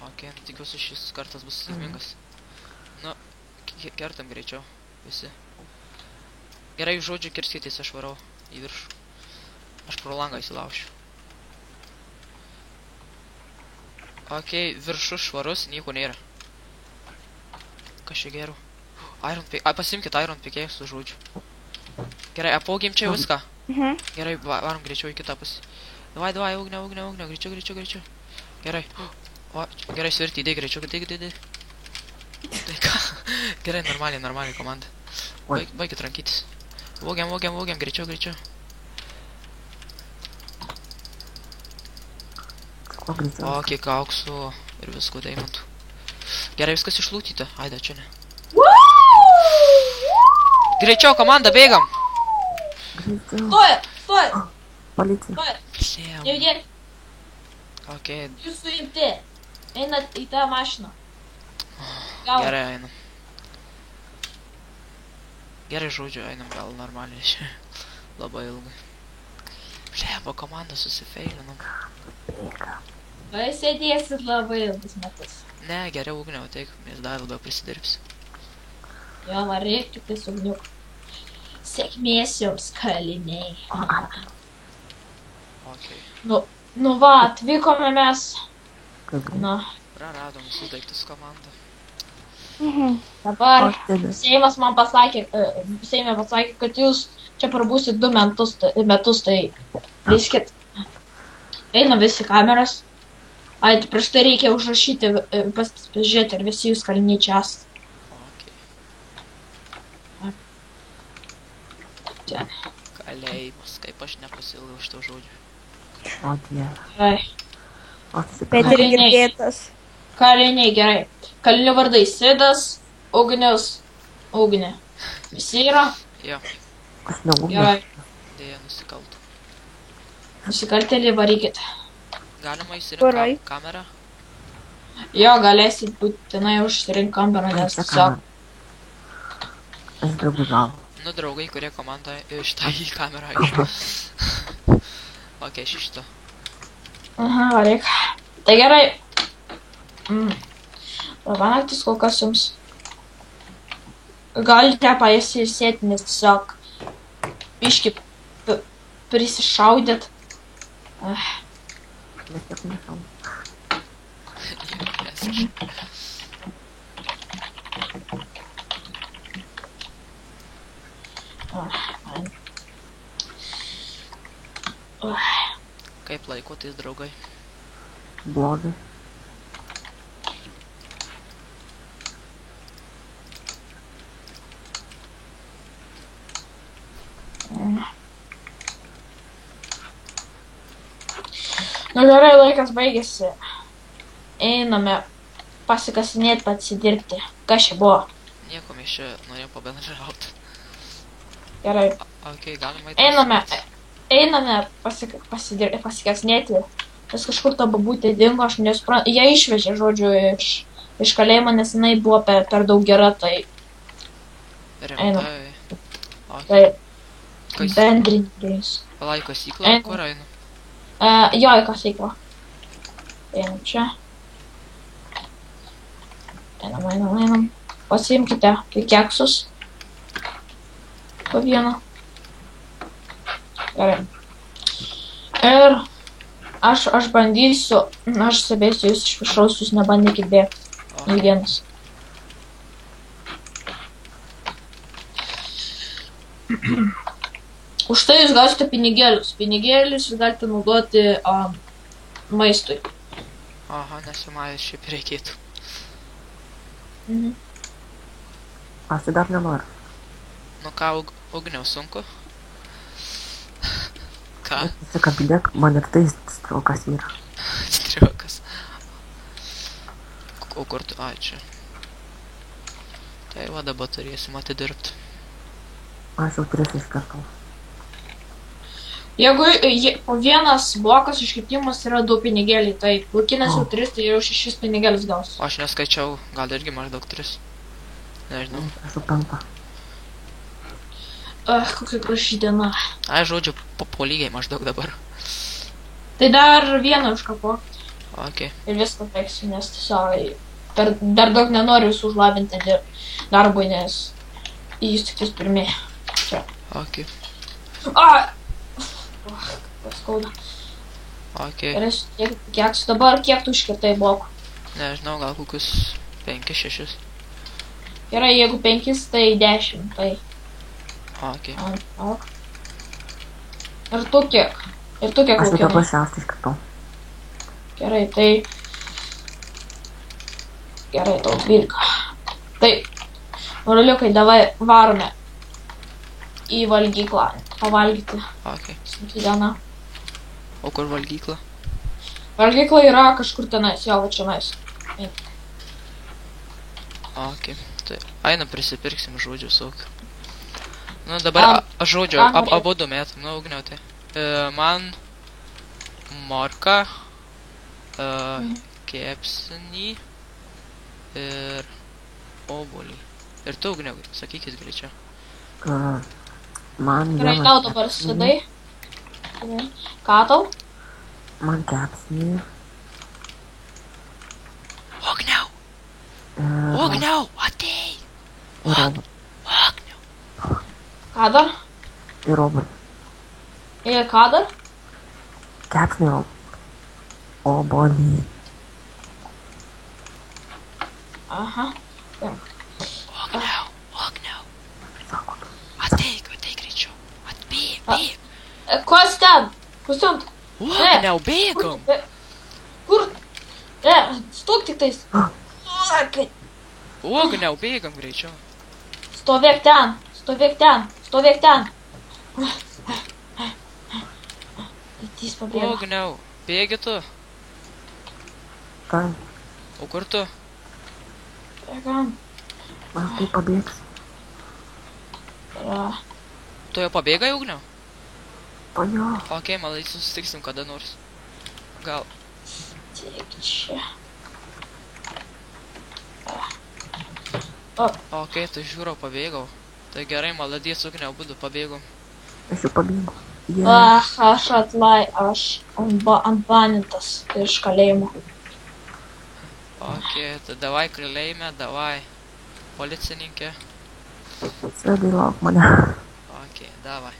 Ok, tikiuosi šis kartas bus sėkmingas. Nu, kertam greičiau, visi. Gerai, žodžiu, kirskitės, aš varau į viršų. Aš pro langą įsilaušiu. Ok, viršus švarus, nieko nėra. Kas čia geriau? Iron pick, pasimkit Iron pick'ėjus, žodžiu. Gerai, apaugim čia viską. Gerai, varom greičiau į kitą pusę. Davai, ugnė, greičiau. Gerai. O, gerai, svirti, įdėk greičiau, įdėk. Tai ką? Gerai, normaliai komanda. Baikit rankytis. Vogiam, greičiau. O, kiek auksų ir visko deimantų. Gerai, viskas išlūtyta. Aida, čia ne. Greičiau, komanda, bėgam! Stojat! Policija. Nevdėlį, Ok, jūs suimti. Einat į tą mašiną. Gal. gerai, einam. Gerai, žodžiu, einam gal normaliai čia. Labai ilgai. Šeba, komanda susifeilinam. Vai sėdėsit labai ilgus metus. Ne, geriau ugnio, ateik, nes dar labiau prisidirbsi. Jo, man reikia tik tai sugniuk. Sėkmės jums, kaliniai. Ok. Nu va, atvykome mes. Na, Praradom visus daiktus komandą. dabar Seimas man pasakė, Seime pasakė, kad jūs čia prabūsit 2 metus, tai leiskit. Eina visi kameras. Ai, prieš tai reikia užrašyti, pasižiūrėti, ar visi jūs kaliniai čia esate. Ok. Ten. Kalėjimas, kaip aš nepasilau šito žodžio. O dieve. Gerai. Bet ir girdėtas. Kaliniai, gerai. Kalinių vardai Sidas, Ugnius, Ugnė. Visi yra? Jo, Aš neugniu. Gerai. dėja nusikaltų. Nusikaltėlį varykit. Galima Gerai. įsirinkti kamerą? Jo, galėsit būtinai užsirinkti kamerą, nes tiesiog. Aš drabužau. Nu, draugai, kurie komanda šitą į kamerą iš. Ok, šito. Aha, varyk. Tai gerai. Labanaktis kol kas jums. Galite pailsėti, nes tiesiog biškį prisišaudėt. Mes tiek nešau. Kaip laikotės, draugai? Blogai. Nu gerai, laikas baigėsi. Einame pasikasinėti, pasidirbti. Kas čia buvo? Nieko, mes čia norėjom pabendrauti. Gerai. Ok, galima Einame pasikasinėti. Nes kažkur ta babutė dingo, aš nesuprantu. Jie išvežė, žodžiu, iš kalėjimo, nes jinai buvo per daug gera, tai Rimtai. Ok, tai kas? bendrintis. Palaik, kasyklą, Einam. kur einu? Jo, į kasyklą. Einam čia. Einam. Pasiimkite pikeksus. Po vieną. Gerai. Ir aš bandysiu, aš stebėsiu jūs iš viršaus, jūs nebandykit bėgti. Nei vienas. Už tai jūs gausite pinigėlius. Pinigėlius jūs galite naudoti maistui. Aha, nesumavęs šiaip reikėtų. Aš tai dar nenoriu. Nu ką, ugniau sunku? Ką? Įsikabinėk, man ir tai strokas yra. Striukas. O kur tu? Ai, čia. Tai va dabar turėsim atidirbti. Aš jau 3 iškartau. Jeigu vienas blokas iškirtimas yra 2 pinigėliai, tai laukinas jau 3, tai jau 6 pinigėlius gaus. O aš neskaičiau, gal irgi maždaug 3. Nežinau. Esu 5. Kokia graži diena. Ai, žodžiu, po lygiai maždaug dabar. Tai dar vieną užkapok. Okei. Ir viską peiksiu, nes tiesiog dar daug nenoriu jūsų užlabinti darbui, nes jūs tik jūs pirmi. Čia. Okei. Paskauda. Okei. Ir kiek dabar, kiek tu iškirtai blokų? Nežinau, gal kokius 5-6. Gerai, jeigu 5, tai 10, tai... Okei. Ir tu kiek? Ir tu kiek Aš tai auginai? paprasčiausiai iškirtau. Gerai, tai... Gerai, tau 12. Tai, broliukai, davai varome į valgyklą pavalgyti. Okei. Sunki diena. O kur valgykla? Valgykla yra kažkur tenais, jo, va čionais. Okei. Tai einam prisipirksim žodžių sauk. Nu dabar žodžiu, abudu metam, nu ugniau tai. Man morka, kepsnį ir obuolį. Ir tu ugniau, sakykit greičiau. Man Gerai, vienas tau dabar sudai. Ką tau? Man kepsnį. Ugniau! Ugniau! Atei! Ir obuolį. Ugniau! Ką dar? Ir obuolį. Ir ką dar? Kepsnį ir obuolį. Aha. Ugniau! Ugniau! Sako. Ateik greičiau! Bėg! Kas ten? Kas ten? Ugniau, bėgam! Kur? Stok tik tais. Ugniau, bėgam greičiau! Stovėk ten. Stovėk ten. Stovėk ten. Jis pabėgo. Ugniau, bėgi tu! Tai, O kur tu? Bėgam. aš tai pabėgsiu. Tu jau pabėgai ugniau? O jo. Okei, malai susitiksim kada nors. Gal. Tik čia. Okei, tai žiūrau, pabėgau. Tai gerai, maladės ugniau, būdu pabėgom. Aš jau pabėgau. Aš antbanintas iš kalėjimo. Okei, tai davai kalėjime, davai policininkė. Sėdai lauk mane. Okei, davai.